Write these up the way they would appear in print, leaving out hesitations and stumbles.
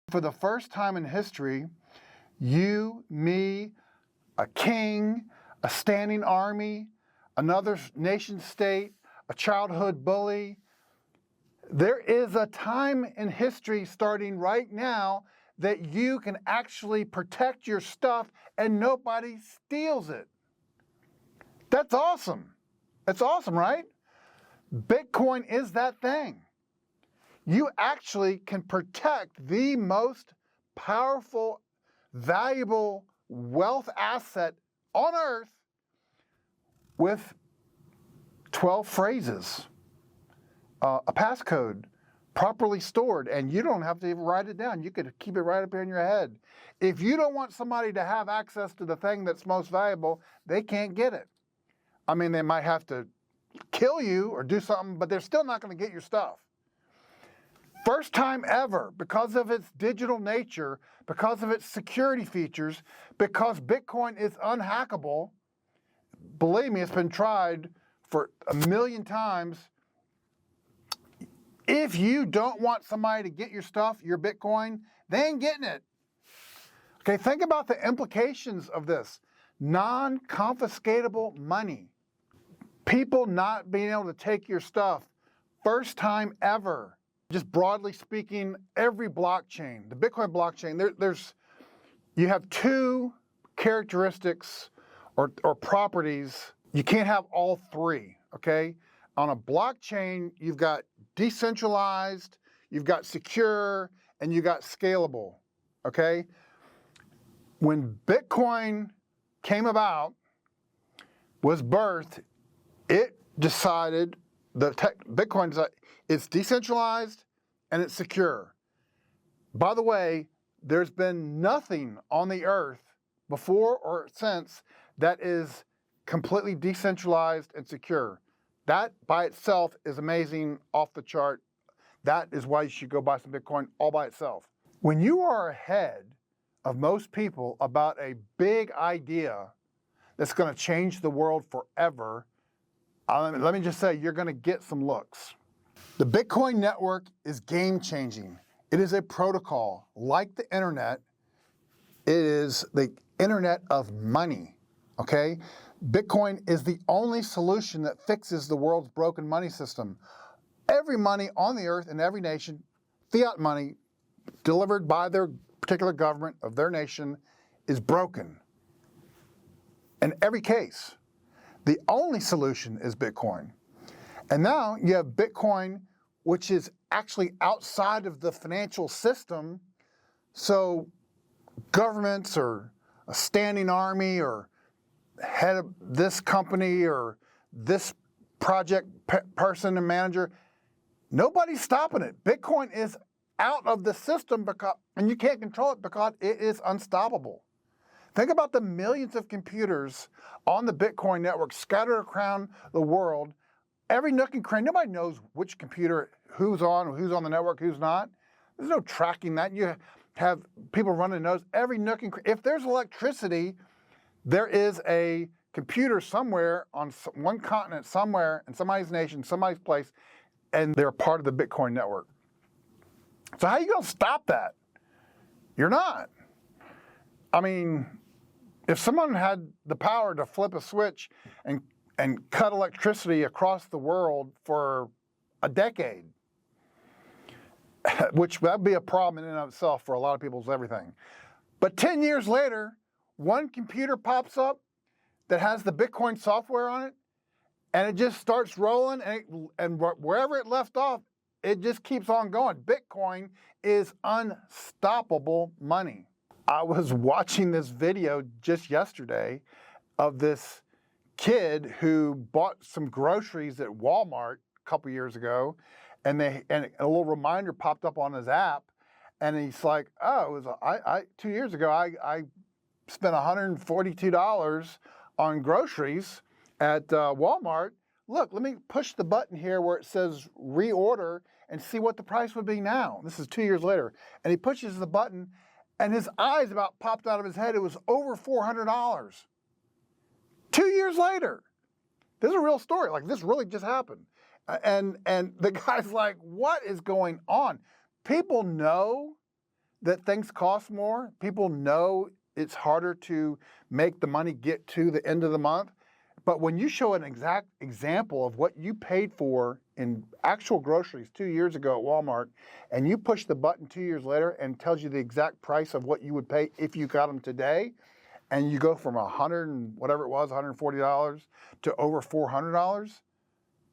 For the first time in history, you, me, a king, a standing army, another nation state, a childhood bully. There is a time in history starting right now that you can actually protect your stuff and nobody steals it. That's awesome. That's awesome, right? Bitcoin is that thing. You actually can protect the most powerful, valuable wealth asset on earth with 12 phrases, a passcode, properly stored, and you don't have to even write it down. You could keep it right up here in your head. If you don't want somebody to have access to the thing that's most valuable, they can't get it. I mean, they might have to kill you or do something, but they're still not going to get your stuff. First time ever, because of its digital nature, because of its security features, because Bitcoin is unhackable. Believe me, it's been tried for 1,000,000 times. If you don't want somebody to get your stuff, your Bitcoin, they ain't getting it. Okay, think about the implications of this. Non-confiscatable money. People not being able to take your stuff. First time ever. Just broadly speaking, every blockchain, the Bitcoin blockchain, you have two characteristics or properties. You can't have all three, okay? On a blockchain, you've got decentralized, you've got secure, and you've got scalable, okay? When Bitcoin came about, was birthed, it decided, Bitcoin decided, it's decentralized and it's secure. By the way, there's been nothing on the earth before or since that is completely decentralized and secure. That by itself is amazing, off the chart. That is why you should go buy some Bitcoin all by itself. When you are ahead of most people about a big idea that's going to change the world forever, let me just say, you're going to get some looks. The Bitcoin network is game-changing. It is a protocol. Like the internet, it is the internet of money, okay? Bitcoin is the only solution that fixes the world's broken money system. Every money on the earth in every nation, fiat money delivered by their particular government of their nation, is broken. In every case, the only solution is Bitcoin. And now you have Bitcoin, which is actually outside of the financial system. So governments or a standing army or head of this company or this project person and manager, nobody's stopping it. Bitcoin is out of the system and you can't control it because it is unstoppable. Think about the millions of computers on the Bitcoin network scattered around the world. Every nook and cranny, nobody knows which computer, who's on the network, who's not. There's no tracking that. You have people running nodes. Every nook and cranny. If there's electricity, there is a computer somewhere on one continent, somewhere in somebody's nation, somebody's place, and they're part of the Bitcoin network. So how are you going to stop that? You're not. I mean, if someone had the power to flip a switch and cut electricity across the world for a decade, which would be a problem in and of itself for a lot of people's everything. But 10 years later, one computer pops up that has the Bitcoin software on it, and it just starts rolling, and wherever it left off, it just keeps on going. Bitcoin is unstoppable money. I was watching this video just yesterday of this kid who bought some groceries at Walmart a couple years ago, and a little reminder popped up on his app, and he's like, "Oh, it was 2 years ago. I spent $142 on groceries at Walmart. Look, let me push the button here where it says reorder and see what the price would be now." This is 2 years later, and he pushes the button, and his eyes about popped out of his head. It was over $400. 2 years later. This is a real story. Like, this really just happened. And the guy's like, what is going on? People know that things cost more. People know it's harder to make the money get to the end of the month. But when you show an exact example of what you paid for in actual groceries 2 years ago at Walmart, and you push the button 2 years later and tells you the exact price of what you would pay if you got them today, and you go from $100 and whatever it was, $140 to over $400,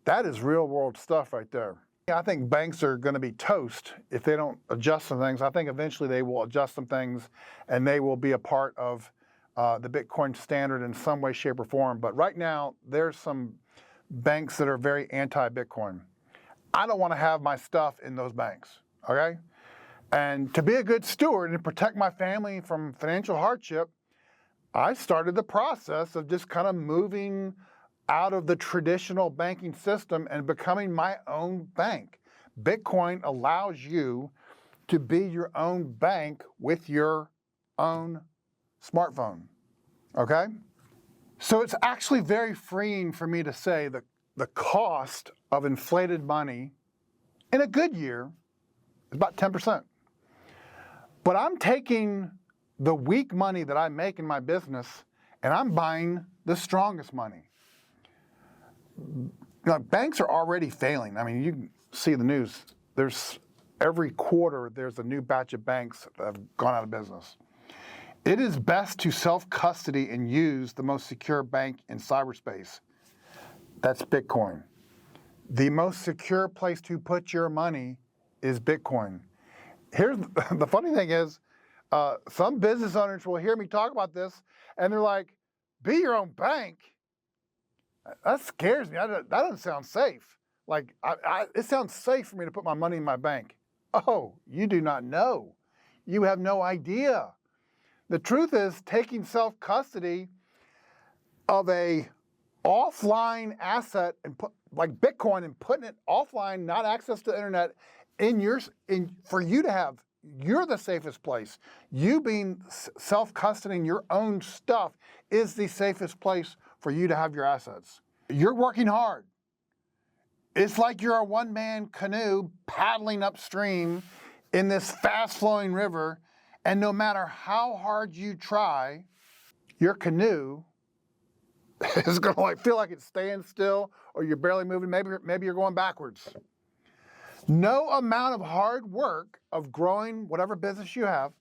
that is real world stuff right there. I think banks are going to be toast if they don't adjust some things. I think eventually they will adjust some things and they will be a part of the Bitcoin standard in some way, shape, or form. But right now, there's some banks that are very anti-Bitcoin. I don't want to have my stuff in those banks, okay? And to be a good steward and protect my family from financial hardship, I started the process of just kind of moving out of the traditional banking system and becoming my own bank. Bitcoin allows you to be your own bank with your own smartphone, okay? So it's actually very freeing for me to say that the cost of inflated money in a good year is about 10%. But I'm taking the weak money that I make in my business and I'm buying the strongest money. Now, banks are already failing. I mean, you can see the news. Every quarter, there's a new batch of banks that have gone out of business. It is best to self-custody and use the most secure bank in cyberspace. That's Bitcoin. The most secure place to put your money is Bitcoin. Here's the funny thing is, some business owners will hear me talk about this, and they're like, be your own bank? That scares me. That doesn't sound safe. Like, it sounds safe for me to put my money in my bank. Oh, you do not know. You have no idea. The truth is, taking self-custody of a offline asset and like Bitcoin and putting it offline, not access to the internet, for you to have, you're the safest place. You being self-custodying your own stuff is the safest place for you to have your assets. You're working hard. It's like you're a one-man canoe paddling upstream in this fast-flowing river, and no matter how hard you try, your canoe is going to feel like it's staying still, or you're barely moving. Maybe you're going backwards. No amount of hard work of growing whatever business you have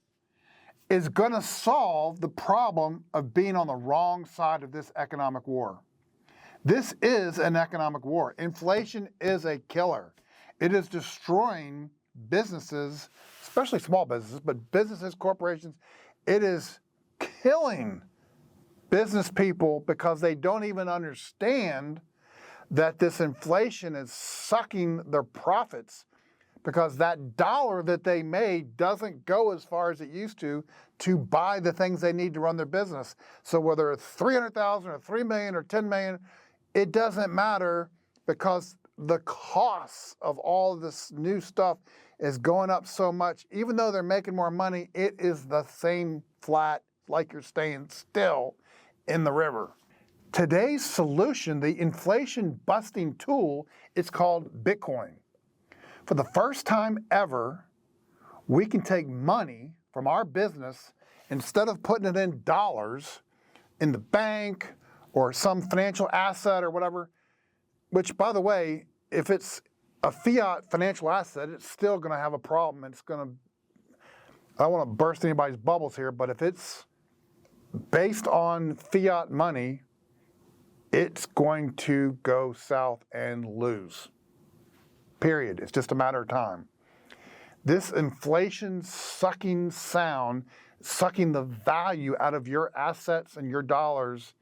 is going to solve the problem of being on the wrong side of this economic war. This is an economic war. Inflation is a killer. It is destroying businesses, especially small businesses, but businesses, corporations. It is killing business people because they don't even understand that this inflation is sucking their profits, because that dollar that they made doesn't go as far as it used to buy the things they need to run their business. So whether it's $300,000 or $3 million or $10 million, it doesn't matter, because the costs of all this new stuff is going up so much. Even though they're making more money, it is the same flat, like you're staying still in the river. Today's solution, the inflation busting tool, it's called Bitcoin. For the first time ever, we can take money from our business, instead of putting it in dollars in the bank or some financial asset or whatever, which, by the way, if it's a fiat financial asset, it's still going to have a problem. It's going to, I don't want to burst anybody's bubbles here, but if it's based on fiat money, it's going to go south and lose. Period. It's just a matter of time. This inflation sucking sound, sucking the value out of your assets and your dollars,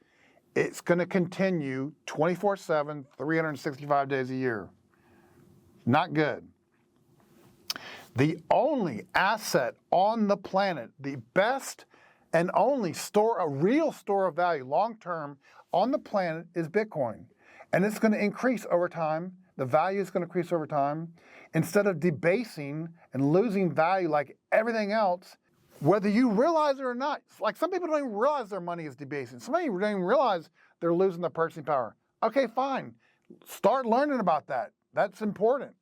it's going to continue 24/7, 365 days a year. Not good. The only asset on the planet, the best and only store, a real store of value long-term on the planet, is Bitcoin. And it's going to increase over time. The value is going to increase over time. Instead of debasing and losing value like everything else, whether you realize it or not, like some people don't even realize their money is debasing. Some people don't even realize they're losing their purchasing power. Okay, fine. Start learning about that. That's important.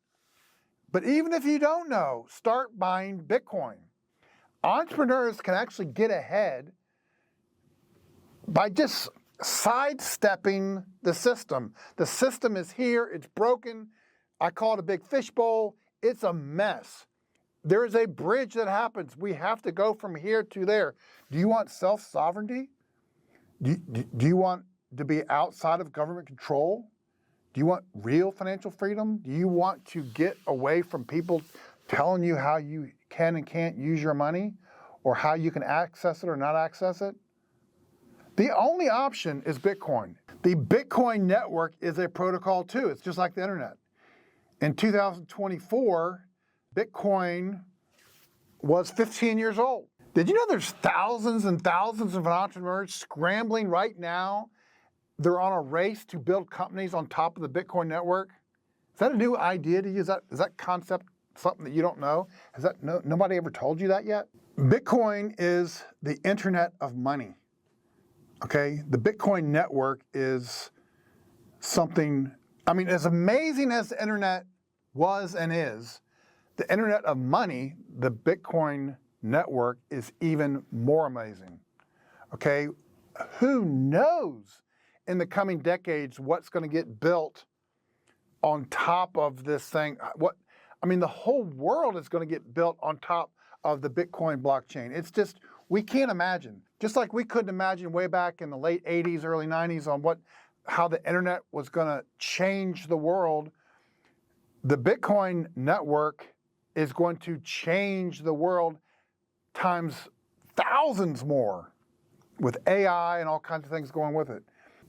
But even if you don't know, start buying Bitcoin. Entrepreneurs can actually get ahead by just sidestepping the system. The system is here, it's broken. I call it a big fishbowl. It's a mess. There is a bridge that happens. We have to go from here to there. Do you want self-sovereignty? Do you want to be outside of government control? Do you want real financial freedom? Do you want to get away from people telling you how you can and can't use your money, or how you can access it or not access it? The only option is Bitcoin. The Bitcoin network is a protocol too. It's just like the internet. In 2024, Bitcoin was 15 years old. Did you know there's thousands and thousands of entrepreneurs scrambling right now? They're on a race to build companies on top of the Bitcoin network. Is that a new idea to you? Is that concept something that you don't know? Has that nobody ever told you that yet? Bitcoin is the internet of money. Okay, the Bitcoin network is something, I mean, as amazing as the internet was and is, the internet of money, the Bitcoin network, is even more amazing. Okay, who knows in the coming decades what's going to get built on top of this thing? The whole world is going to get built on top of the Bitcoin blockchain. It's just, we can't imagine. Just like we couldn't imagine way back in the late 80s, early 90s on how the internet was going to change the world. The Bitcoin network is going to change the world times thousands more, with AI and all kinds of things going with it.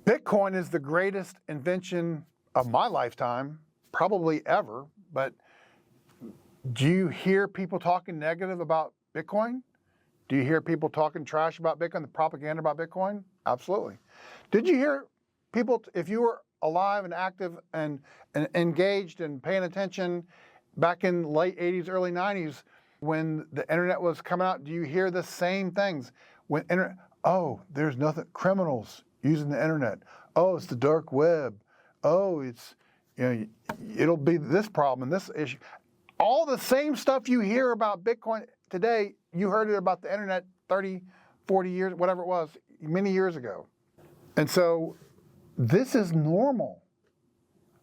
Bitcoin is the greatest invention of my lifetime, probably ever, but do you hear people talking negative about Bitcoin? Do you hear people talking trash about Bitcoin, the propaganda about Bitcoin? Absolutely. Did you hear people, if you were alive and active and engaged and paying attention back in the late 80s, early 90s, when the internet was coming out, do you hear the same things? There's nothing, criminals using the internet. Oh, it's the dark web. Oh, it'll be this problem and this issue. All the same stuff you hear about Bitcoin today, you heard it about the internet 30, 40 years, whatever it was, many years ago. And so this is normal.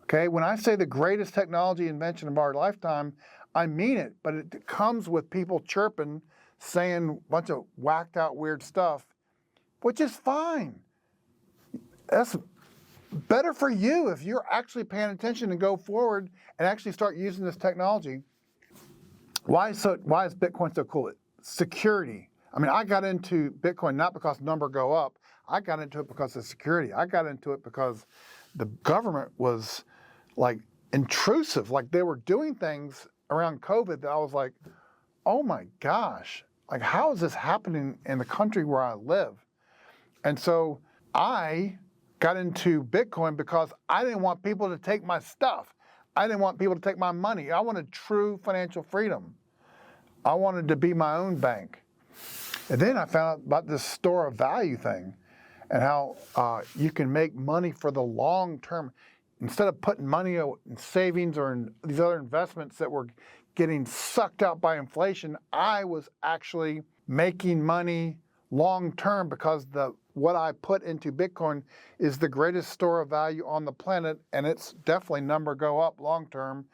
Okay, when I say the greatest technology invention of our lifetime, I mean it, but it comes with people chirping, saying a bunch of whacked out weird stuff, which is fine. That's better for you if you're actually paying attention and go forward and actually start using this technology. Why is Bitcoin so cool? Security. I mean, I got into Bitcoin not because the number go up. I got into it because of security. I got into it because the government was like intrusive. Like they were doing things around COVID that I was like, oh my gosh, like how is this happening in the country where I live? And so I got into Bitcoin because I didn't want people to take my stuff. I didn't want people to take my money. I wanted true financial freedom. I wanted to be my own bank. And then I found out about this store of value thing and how you can make money for the long term. Instead of putting money in savings or in these other investments that were getting sucked out by inflation, I was actually making money long term because what I put into Bitcoin is the greatest store of value on the planet, and it's definitely number go up long term.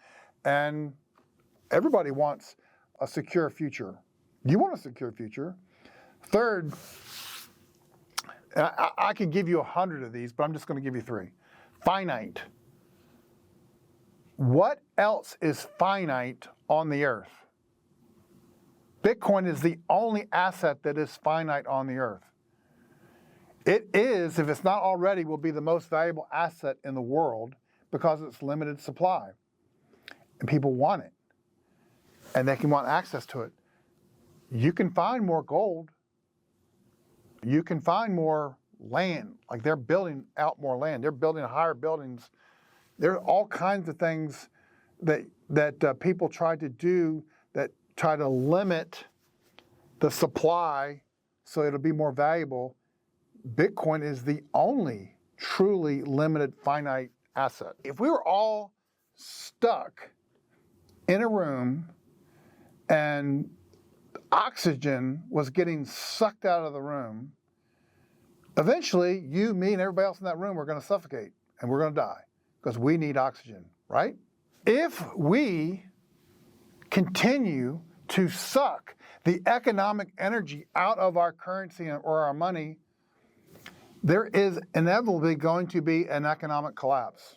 And everybody wants a secure future. You want a secure future. Third, I could give you 100 of these, but I'm just going to give you 3. Finite. What else is finite on the earth? Bitcoin is the only asset that is finite on the earth. It is, if it's not already, will be the most valuable asset in the world because it's limited supply. And people want it. And they can want access to it. You can find more gold. You can find more land. Like they're building out more land. They're building higher buildings. There are all kinds of things that people try to do that try to limit the supply so it'll be more valuable. Bitcoin is the only truly limited finite asset. If we were all stuck in a room and oxygen was getting sucked out of the room, eventually you, me, and everybody else in that room are going to suffocate and we're going to die because we need oxygen, right? If we continue to suck the economic energy out of our currency or our money, there is inevitably going to be an economic collapse.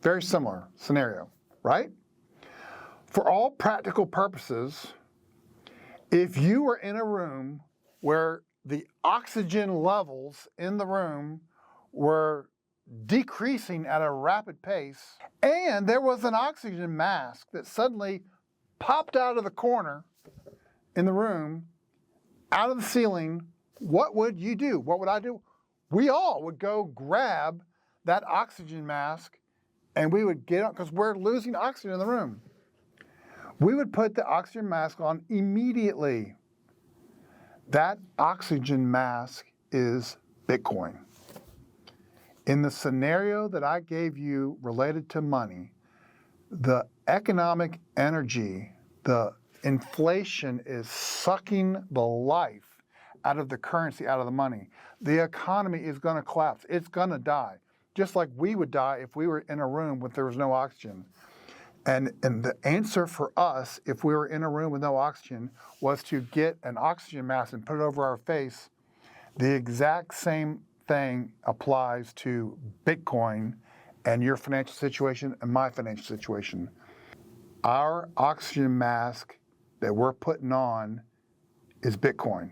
Very similar scenario, right? For all practical purposes, if you were in a room where the oxygen levels in the room were decreasing at a rapid pace, and there was an oxygen mask that suddenly popped out of the corner in the room, out of the ceiling, what would you do? What would I do? We all would go grab that oxygen mask and we would get up because we're losing oxygen in the room. We would put the oxygen mask on immediately. That oxygen mask is Bitcoin. In the scenario that I gave you related to money, the economic energy, the inflation is sucking the life out of the currency, out of the money. The economy is going to collapse. It's going to die, just like we would die if we were in a room where there was no oxygen. And the answer for us, if we were in a room with no oxygen, was to get an oxygen mask and put it over our face. The exact same thing applies to Bitcoin and your financial situation and my financial situation. Our oxygen mask that we're putting on is Bitcoin.